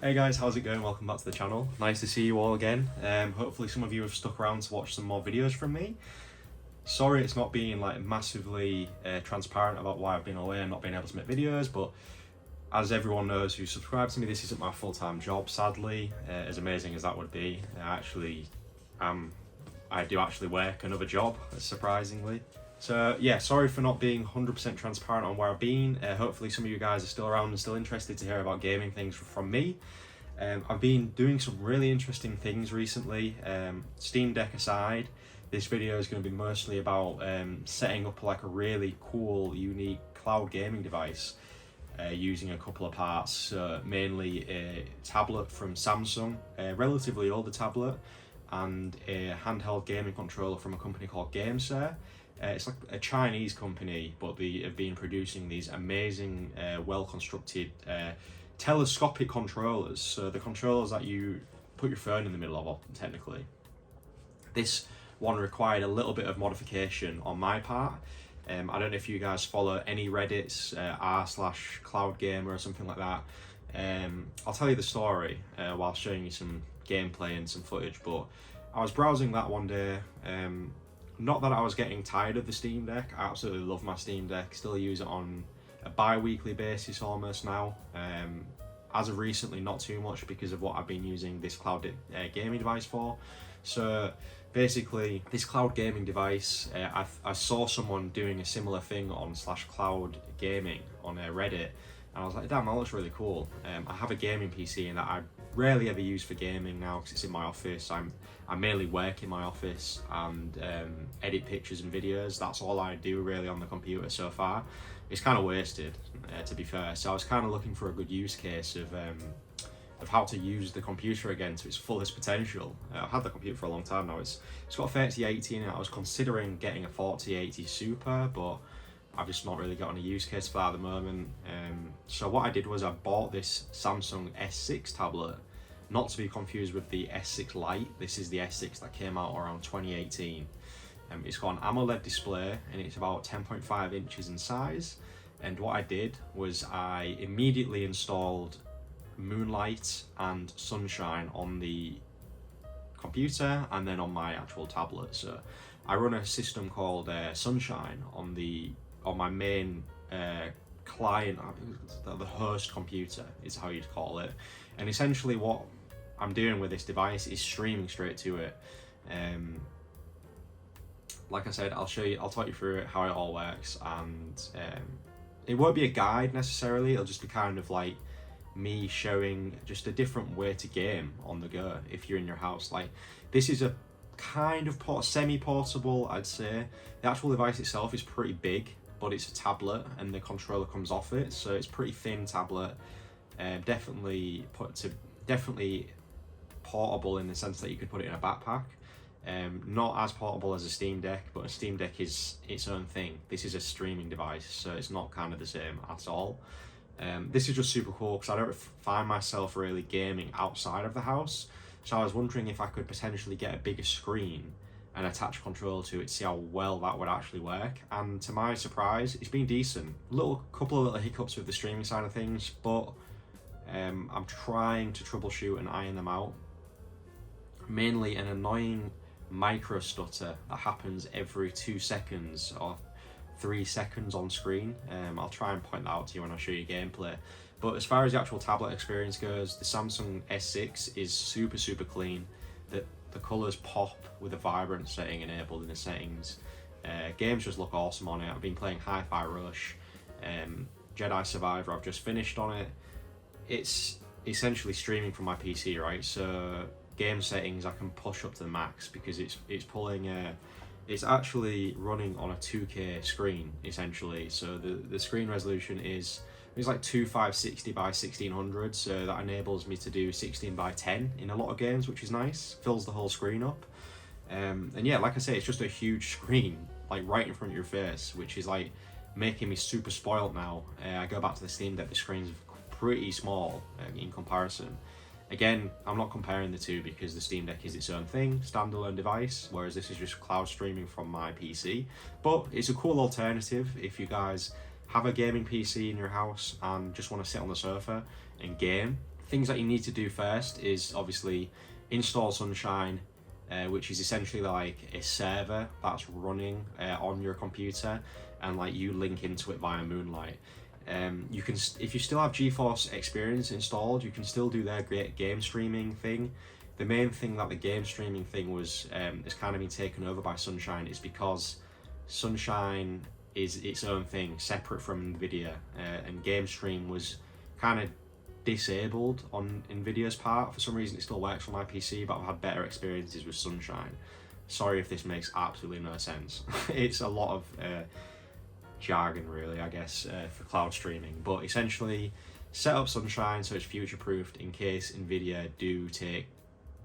Hey guys, how's it going? Welcome back to the channel. Nice to see you all again. Hopefully some of you have stuck around to watch some more videos from me. Sorry it's not being like massively transparent about why I've been away and not being able to make videos, but as everyone knows who subscribed to me, this isn't my full-time job, sadly. As amazing as that would be, I do actually work another job, surprisingly. So yeah, sorry for not being 100% transparent on where I've been. Hopefully some of you guys are still around and still interested to hear about gaming things from me. I've been doing some really interesting things recently. Steam Deck aside, this video is going to be mostly about setting up like a really cool, unique cloud gaming device using a couple of parts. Mainly a tablet from Samsung, a relatively older tablet, and a handheld gaming controller from a company called GameShare. It's like a Chinese company, but they have been producing these amazing, well-constructed telescopic controllers. So the controllers that you put your phone in the middle of, technically. This one required a little bit of modification on my part. I don't know if you guys follow any Reddits, r/cloudgamer or something like that. I'll tell you the story while showing you some gameplay and some footage, but I was browsing that one day. Not that I was getting tired of the Steam Deck. I absolutely love my Steam Deck, still use it on a bi-weekly basis almost now. As of recently, not too much because of what I've been using this cloud gaming device for. So basically, this cloud gaming device, I saw someone doing a similar thing on /cloud gaming on Reddit, and I was like, damn, that looks really cool. I have a gaming PC and that I rarely ever use for gaming now because it's in my office. I mainly work in my office and edit pictures and videos. That's all I do really on the computer so far. It's kind of wasted, to be fair. So I was kind of looking for a good use case of how to use the computer again to its fullest potential. I've had the computer for a long time now. It's got a 3080 in it. I was considering getting a 4080 Super, but I've just not really got a use case for that at the moment. So what I did was I bought this Samsung S6 tablet, not to be confused with the S6 Lite. This is the S6 that came out around 2018. It's got an AMOLED display and it's about 10.5 inches in size. And what I did was I immediately installed Moonlight and Sunshine on the computer and then on my actual tablet. So I run a system called Sunshine on my main client, the host computer is how you'd call it. And essentially what I'm doing with this device is streaming straight to it. Like I said, I'll talk you through it, how it all works, and it won't be a guide necessarily, it'll just be kind of like me showing just a different way to game on the go if you're in your house. Like, this is a kind of semi-portable, I'd say. The actual device itself is pretty big, but it's a tablet and the controller comes off it, so it's pretty thin tablet. Definitely portable in the sense that you could put it in a backpack. Not as portable as a Steam Deck, but a Steam Deck is its own thing. This is a streaming device, so it's not kind of the same at all. This is just super cool because I don't find myself really gaming outside of the house, so I was wondering if I could potentially get a bigger screen and attach a controller to it, see how well that would actually work. And to my surprise, it's been decent. Couple of little hiccups with the streaming side of things, but I'm trying to troubleshoot and iron them out. Mainly an annoying micro stutter that happens every 2 seconds or 3 seconds on screen. I'll try and point that out to you when I show you gameplay. But as far as the actual tablet experience goes, the Samsung S6 is super clean. The colours pop with the vibrant setting enabled in the settings. Games just look awesome on it. I've been playing Hi-Fi Rush, Jedi Survivor I've just finished on it. It's essentially streaming from my PC, right? So game settings I can push up to the max because it's pulling it's actually running on a 2K screen essentially. So the screen resolution is like 2560 by 1600, so that enables me to do 16 by 10 in a lot of games, which is nice. Fills the whole screen up. And yeah, like I say, it's just a huge screen like right in front of your face, which is like making me super spoiled now. I go back to the Steam Deck, the screen's pretty small in comparison. Again, I'm not comparing the two because the Steam Deck is its own thing, standalone device, whereas this is just cloud streaming from my PC. But it's a cool alternative if you guys have a gaming PC in your house and just want to sit on the sofa and game Things that you need to do first is obviously install Sunshine, which is essentially like a server that's running on your computer, and like you link into it via Moonlight. You can, if you still have GeForce Experience installed, you can still do their great game streaming thing. The main thing that the game streaming thing was has kind of been taken over by Sunshine is because Sunshine is its own thing, separate from Nvidia, and game stream was kind of disabled on Nvidia's part. For some reason it still works on my PC, but I've had better experiences with Sunshine. Sorry if this makes absolutely no sense. It's a lot of jargon really, I guess, for cloud streaming, but essentially set up Sunshine so it's future proofed in case Nvidia do take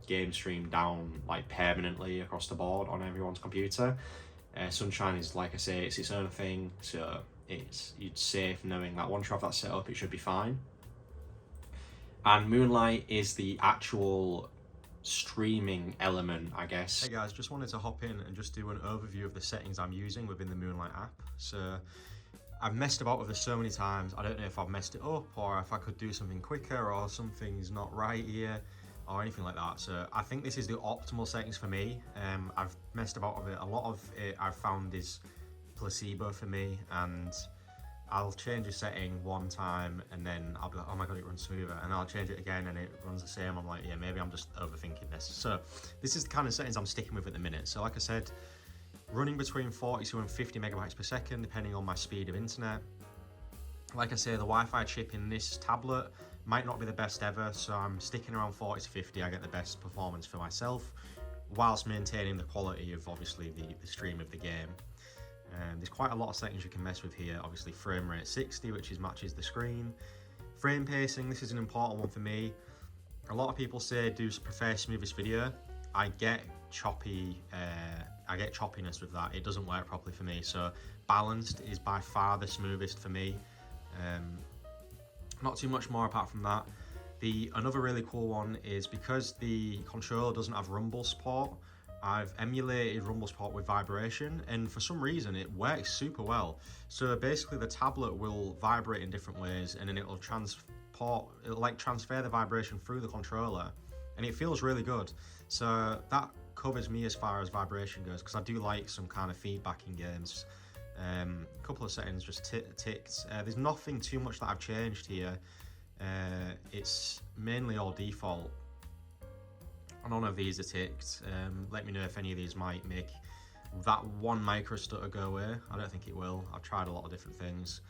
game stream down like permanently across the board on everyone's computer. Sunshine is, like I say, it's its own thing, so you're safe knowing that once you have that set up it should be fine. And Moonlight is the actual streaming element, I guess. Hey guys, just wanted to hop in and just do an overview of the settings I'm using within the Moonlight app. So I've messed about with this so many times, I don't know if I've messed it up or if I could do something quicker or something's not right here or anything like that. So I think this is the optimal settings for me. I've messed about with it. A lot of it I've found is placebo for me, and I'll change a setting one time and then I'll be like, oh my god, it runs smoother, and I'll change it again and it runs the same. I'm like, yeah, maybe I'm just overthinking this. So this is the kind of settings I'm sticking with at the minute. So like I said, running between 42 and 50 megabytes per second, depending on my speed of internet. Like I say, the Wi-Fi chip in this tablet might not be the best ever, so I'm sticking around 40 to 50. I get the best performance for myself, whilst maintaining the quality of obviously the stream of the game. There's quite a lot of settings you can mess with here. Obviously frame rate 60, which matches the screen. Frame pacing, this is an important one for me. A lot of people say prefer smoothest video. I get choppiness with that. It doesn't work properly for me. So balanced is by far the smoothest for me. Not too much more apart from that. Another really cool one is because the controller doesn't have rumble support, I've emulated rumble support with vibration, and for some reason it works super well. So basically the tablet will vibrate in different ways, and then it'll transfer the vibration through the controller, and it feels really good. So that covers me as far as vibration goes, because I do like some kind of feedback in games. A couple of settings just ticked. There's nothing too much that I've changed here. It's mainly all default. None of these are ticked. Let me know if any of these might make that one micro stutter go away. I don't think it will. I've tried a lot of different things.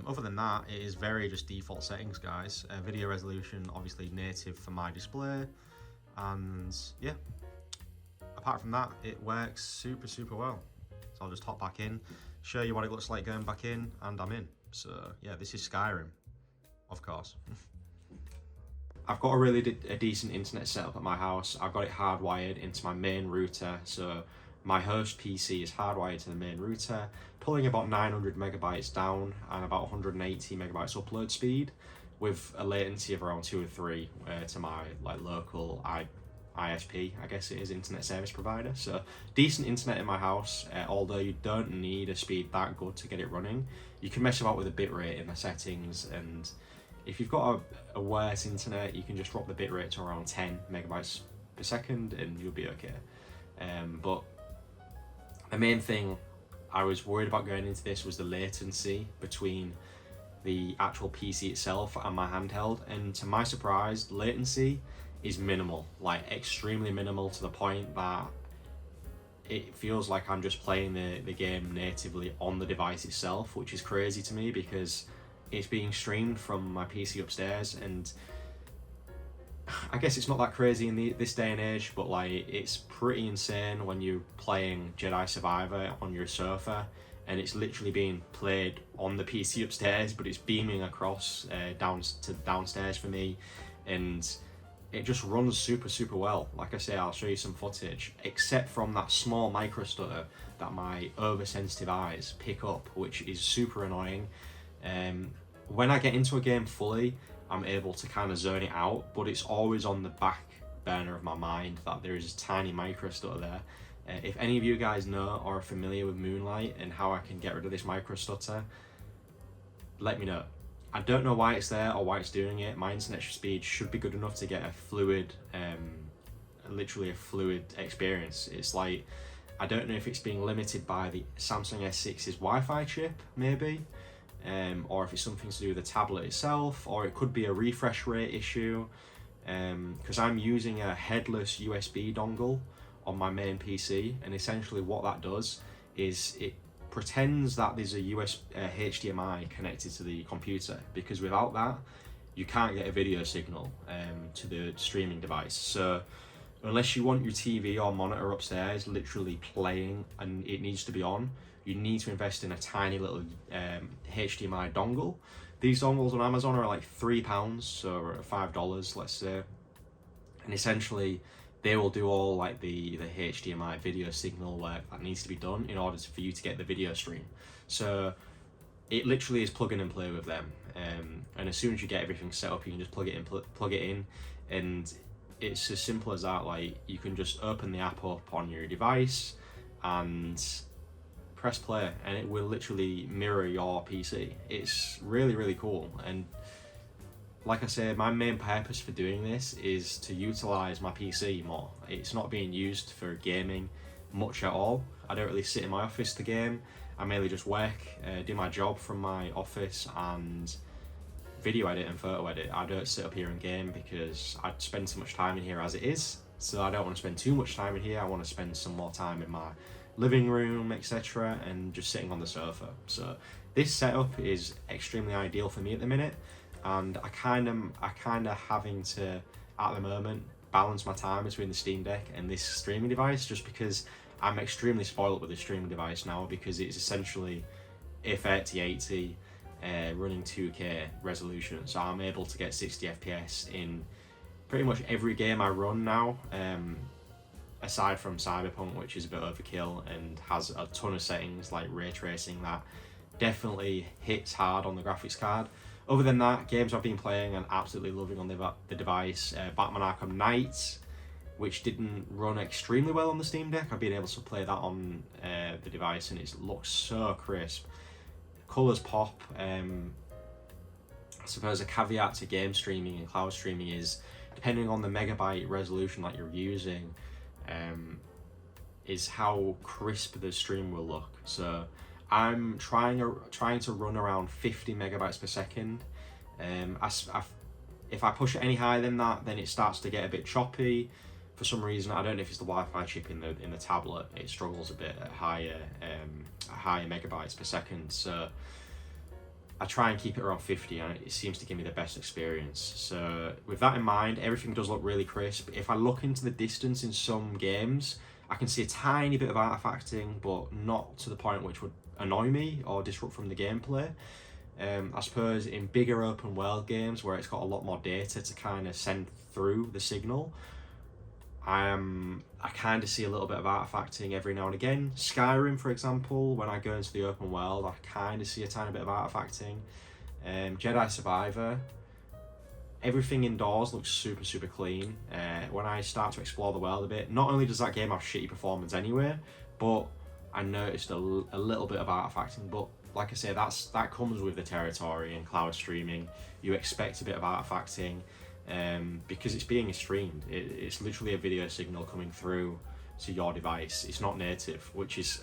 Other than that, it is very just default settings, guys. Video resolution, obviously native for my display. And yeah, apart from that, it works super well. So I'll just hop back in, show you what it looks like going back in, and I'm in. So yeah, this is Skyrim, of course. I've got a decent internet setup at my house. I've got it hardwired into my main router. So my host PC is hardwired to the main router, pulling about 900 megabytes down and about 180 megabytes upload speed, with a latency of around 2 or 3 to my local ISP, I guess it is, internet service provider. So decent internet in my house, although you don't need a speed that good to get it running. You can mess about with the bitrate in the settings, and if you've got a worse internet, you can just drop the bitrate to around 10 megabytes per second and you'll be okay. But the main thing I was worried about going into this was the latency between the actual PC itself and my handheld, and to my surprise, latency is minimal, like extremely minimal, to the point that it feels like I'm just playing the game natively on the device itself, which is crazy to me because it's being streamed from my PC upstairs, and I guess it's not that crazy in this day and age, but like it's pretty insane when you're playing Jedi Survivor on your sofa and it's literally being played on the PC upstairs, but it's beaming across downstairs for me, and it just runs super well. Like I say, I'll show you some footage, except from that small micro stutter that my oversensitive eyes pick up, which is super annoying. When I get into a game fully, I'm able to kind of zone it out, but it's always on the back burner of my mind that there is a tiny micro stutter there. If any of you guys know or are familiar with Moonlight and how I can get rid of this micro stutter, let me know, I don't know why it's there or why it's doing it. My internet speed should be good enough to get a fluid, literally a fluid experience. It's like, I don't know if it's being limited by the Samsung S6's Wi-Fi chip, maybe, or if it's something to do with the tablet itself, or it could be a refresh rate issue, because I'm using a headless USB dongle on my main PC, and essentially what that does is it pretends that there's a HDMI connected to the computer, because without that you can't get a video signal to the streaming device. So unless you want your TV or monitor upstairs literally playing and it needs to be on, you need to invest in a tiny little HDMI dongle. These dongles on Amazon are like £3, so $5, let's say, and essentially they will do all like the HDMI video signal work that needs to be done in order for you to get the video stream. So it literally is plug in and play with them, and as soon as you get everything set up, you can just plug it in, and it's as simple as that. Like, you can just open the app up on your device and press play, and it will literally mirror your PC. It's really, really cool. And like I said, my main purpose for doing this is to utilize my PC more. It's not being used for gaming much at all. I don't really sit in my office to game. I mainly just work, do my job from my office, and video edit and photo edit. I don't sit up here and game because I spend so much time in here as it is, so I don't want to spend too much time in here. I want to spend some more time in my living room, etc., and just sitting on the sofa. So this setup is extremely ideal for me at the minute, and I kind of having to, at the moment, balance my time between the Steam Deck and this streaming device, just because I'm extremely spoiled with the streaming device now, because it's essentially a 3080 running 2K resolution, so I'm able to get 60 FPS in pretty much every game I run now, aside from Cyberpunk, which is a bit overkill and has a ton of settings like ray tracing that definitely hits hard on the graphics card. Other than that, games I've been playing and absolutely loving on the device, Batman Arkham Knight, which didn't run extremely well on the Steam Deck. I've been able to play that on the device, and it looks so crisp. Colours pop. I suppose a caveat to game streaming and cloud streaming is, depending on the megabyte resolution that you're using, is how crisp the stream will look. So I'm trying to run around 50 megabytes per second. If I push it any higher than that, then it starts to get a bit choppy. For some reason, I don't know if it's the Wi-Fi chip in the tablet. It struggles a bit at higher megabytes per second. So I try and keep it around 50, and it seems to give me the best experience. So with that in mind, everything does look really crisp. If I look into the distance in some games, I can see a tiny bit of artifacting, but not to the point which would annoy me or disrupt from the gameplay. I suppose in bigger open world games where it's got a lot more data to kind of send through the signal, I kind of see a little bit of artifacting every now and again. Skyrim, for example, when I go into the open world, I kind of see a tiny bit of artifacting. Jedi Survivor, everything indoors looks super, super clean. When I start to explore the world a bit, not only does that game have shitty performance anyway, but I noticed a little bit of artifacting. But like I say, that comes with the territory and cloud streaming. You expect a bit of artifacting. Because it's being streamed. It's literally a video signal coming through to your device. It's not native, which is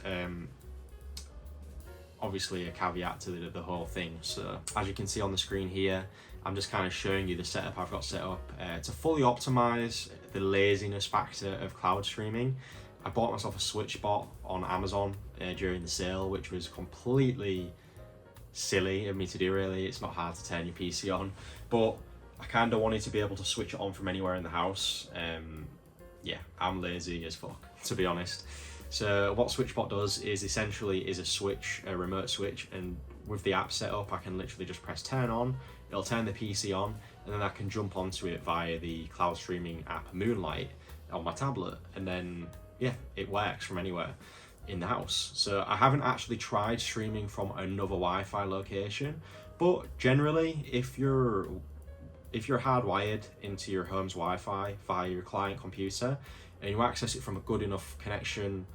obviously a caveat to the whole thing. So as you can see on the screen here, I'm just kind of showing you the setup I've got set up to fully optimize the laziness factor of cloud streaming. I bought myself a Switch bot on Amazon during the sale, which was completely silly of me to do, really. It's not hard to turn your PC on, but I kind of wanted to be able to switch it on from anywhere in the house. Yeah, I'm lazy as fuck, to be honest. So what SwitchBot does is essentially a remote switch, and with the app set up, I can literally just press turn on, it'll turn the PC on, and then I can jump onto it via the cloud streaming app Moonlight on my tablet, and then yeah, it works from anywhere in the house. So I haven't actually tried streaming from another Wi-Fi location, but generally, if you're hardwired into your home's Wi-Fi via your client computer and you access it from a good enough connection,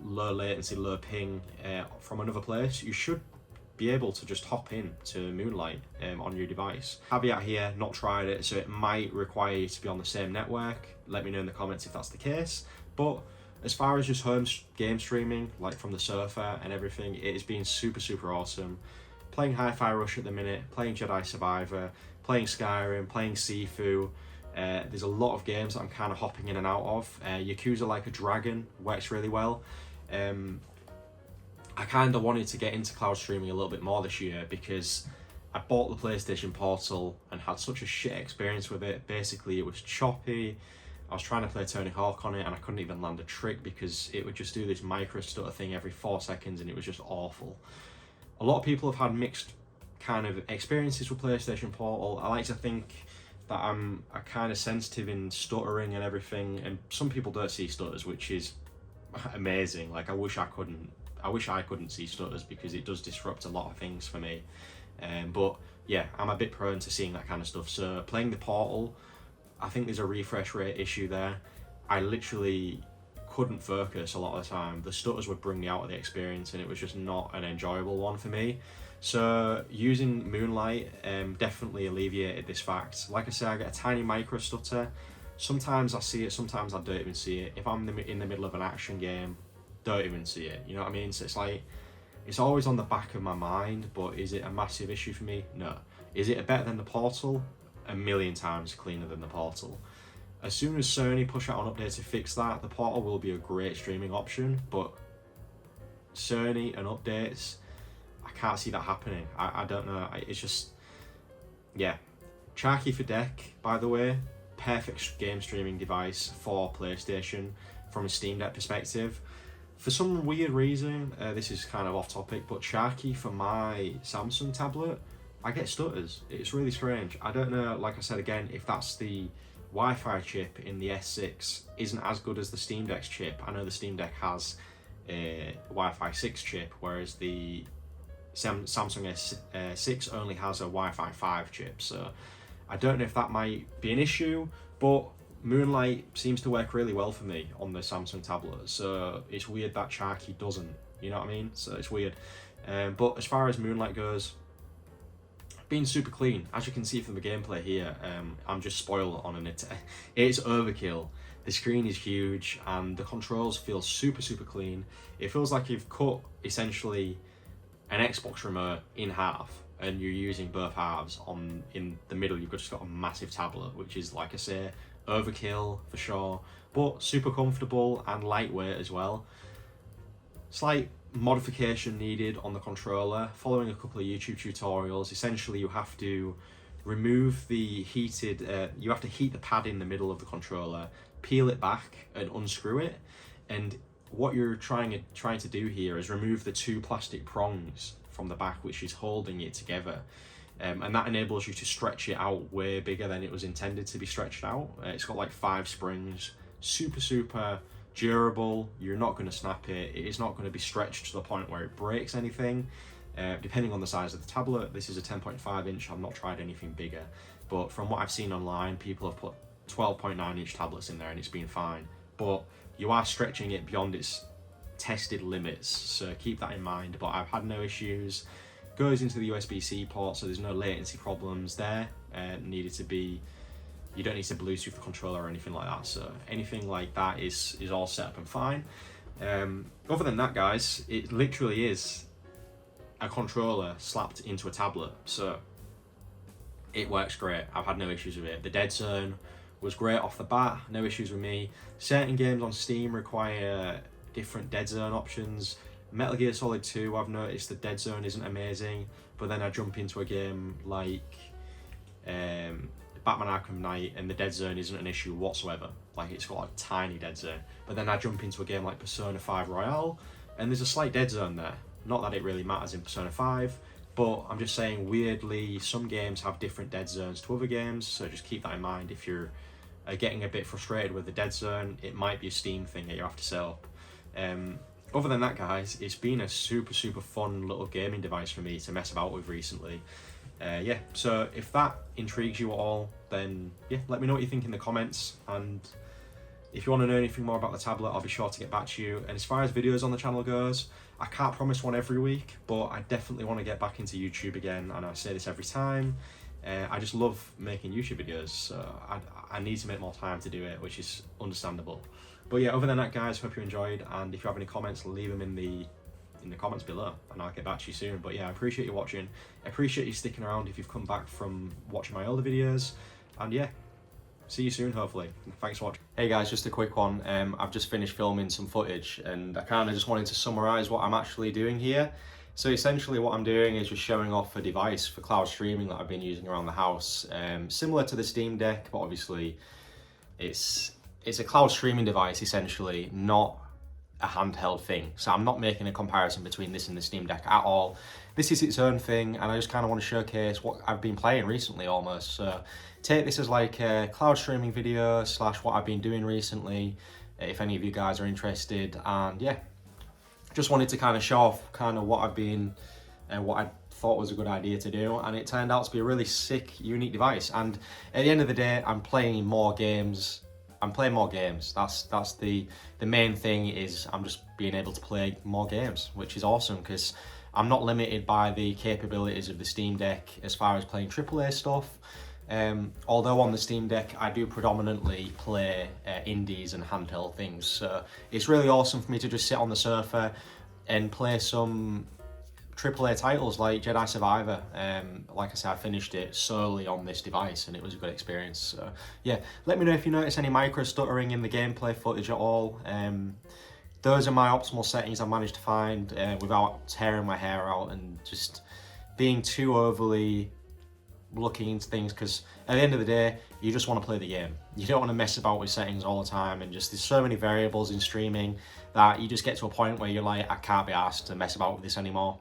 low latency, low ping from another place, you should be able to just hop in to Moonlight on your device. Caveat here, not tried it, so it might require you to be on the same network. Let me know in the comments if that's the case. But as far as just home game streaming, like from the sofa and everything, it has been super, super awesome. Playing Hi-Fi Rush at the minute, playing Jedi Survivor, playing Skyrim, playing Sifu. There's a lot of games that I'm kind of hopping in and out of. Yakuza Like a Dragon works really well. I kind of wanted to get into cloud streaming a little bit more this year because I bought the PlayStation Portal and had such a shit experience with it. Basically, it was choppy. I was trying to play Tony Hawk on it and I couldn't even land a trick because it would just do this micro stutter thing every 4 seconds and it was just awful. A lot of people have had mixed kind of experiences with PlayStation Portal. I like to think that I'm kind of sensitive in stuttering and everything, and some people don't see stutters, which is amazing. Like I wish I couldn't see stutters because it does disrupt a lot of things for me. But yeah, I'm a bit prone to seeing that kind of stuff. So playing the Portal, I think there's a refresh rate issue there. I literally couldn't focus a lot of the time. The stutters would bring me out of the experience and it was just not an enjoyable one for me. So using Moonlight definitely alleviated this fact. Like I say, I get a tiny micro stutter. Sometimes I see it, sometimes I don't even see it. If I'm in the middle of an action game, don't even see it, you know what I mean? So it's like, it's always on the back of my mind, but is it a massive issue for me? No. Is it better than the Portal? A million times cleaner than the Portal. As soon as Sony push out an update to fix that, the Portal will be a great streaming option, but Sony and updates, I can't see that happening. I don't know, it's just, yeah. Sharky for Deck, by the way, perfect game streaming device for PlayStation from a Steam Deck perspective. For some weird reason, this is kind of off topic, but Sharky for my Samsung tablet, I get stutters. It's really strange. I don't know, like I said again, if that's the Wi-Fi chip in the S6 isn't as good as the Steam Deck's chip. I know the Steam Deck has a Wi-Fi 6 chip, whereas the Samsung S6 only has a Wi-Fi 5 chip. So I don't know if that might be an issue, but Moonlight seems to work really well for me on the Samsung tablet. So it's weird that Sharky doesn't, you know what I mean? So it's weird. But as far as Moonlight goes, been super clean. As you can see from the gameplay here, I'm just spoiled on it. It's overkill. The screen is huge and the controls feel super, super clean. It feels like you've cut essentially an Xbox remote in half and you're using both halves. In the middle you've just got a massive tablet, which is, like I say, overkill for sure, but super comfortable and lightweight as well. Slight modification needed on the controller. Following a couple of YouTube tutorials, essentially you have to remove the heated, you have to heat the pad in the middle of the controller, peel it back and unscrew it. And what you're trying to do here is remove the 2 plastic prongs from the back, which is holding it together. And that enables you to stretch it out way bigger than it was intended to be stretched out. It's got like 5 springs, super, super durable. You're not going to snap it. It is not going to be stretched to the point where it breaks anything. Depending on the size of the tablet, this is a 10.5 inch. I've not tried anything bigger, but from what I've seen online, people have put 12.9 inch tablets in there and it's been fine. But you are stretching it beyond its tested limits, so keep that in mind. But I've had no issues. Goes into the USB-C port, so there's no latency problems there. Needed to be, you don't need to Bluetooth the controller or anything like that, so anything like that is all set up and fine. Other than that, guys, it literally is a controller slapped into a tablet, so it works great. I've had no issues with it. The dead zone was great off the bat, no issues with me. Certain games on Steam require different dead zone options. Metal Gear Solid 2, I've noticed the dead zone isn't amazing, but then I jump into a game like Batman Arkham Knight and the dead zone isn't an issue whatsoever. Like, it's got a tiny dead zone. But then I jump into a game like Persona 5 Royale and there's a slight dead zone there. Not that it really matters in Persona 5, but I'm just saying, weirdly, some games have different dead zones to other games, so just keep that in mind. If you're getting a bit frustrated with the dead zone, it might be a Steam thing that you have to set up. Other than that, guys, it's been a super, super fun little gaming device for me to mess about with recently. Yeah, so if that intrigues you at all, then yeah, let me know what you think in the comments. And If you want to know anything more about the tablet, I'll be sure to get back to you. And as far as videos on the channel goes, I can't promise one every week, but I definitely want to get back into YouTube again. And I say this every time. I just love making YouTube videos, so I need to make more time to do it, which is understandable. But yeah, other than that, guys, hope you enjoyed. And if you have any comments, leave them in the comments below, and I'll get back to you soon. But yeah, I appreciate you watching. I appreciate you sticking around if you've come back from watching my older videos. And yeah, see you soon, hopefully. Thanks for watching. Hey guys, just a quick one. I've just finished filming some footage, and I kind of just wanted to summarize what I'm actually doing here. So essentially what I'm doing is just showing off a device for cloud streaming that I've been using around the house. Similar to the Steam Deck, but obviously it's a cloud streaming device essentially, not a handheld thing. So I'm not making a comparison between this and the Steam Deck at all. This is its own thing, and I just kind of want to showcase what I've been playing recently almost. So take this as like a cloud streaming video / what I've been doing recently, if any of you guys are interested. And yeah, just wanted to kind of show off kind of what I've been and what I thought was a good idea to do, and it turned out to be a really sick, unique device. And at the end of the day, I'm playing more games. That's the main thing, is I'm just being able to play more games, which is awesome because I'm not limited by the capabilities of the Steam Deck as far as playing AAA stuff. Although on the Steam Deck I do predominantly play indies and handheld things, so it's really awesome for me to just sit on the sofa and play some AAA titles like Jedi Survivor. Like I said, I finished it solely on this device and it was a good experience. So yeah, let me know if you notice any micro stuttering in the gameplay footage at all. Those are my optimal settings I managed to find without tearing my hair out and just being too overly looking into things, because at the end of the day you just want to play the game. You don't want to mess about with settings all the time, and just there's so many variables in streaming that you just get to a point where you're like, I can't be asked to mess about with this anymore.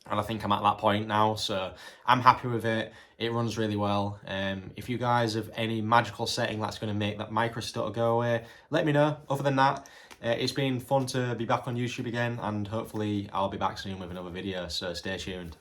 And I think I'm at that point now, so I'm happy with it. It runs really well. If you guys have any magical setting that's going to make that micro stutter go away, let me know. Other than that, it's been fun to be back on YouTube again, and hopefully I'll be back soon with another video, so stay tuned.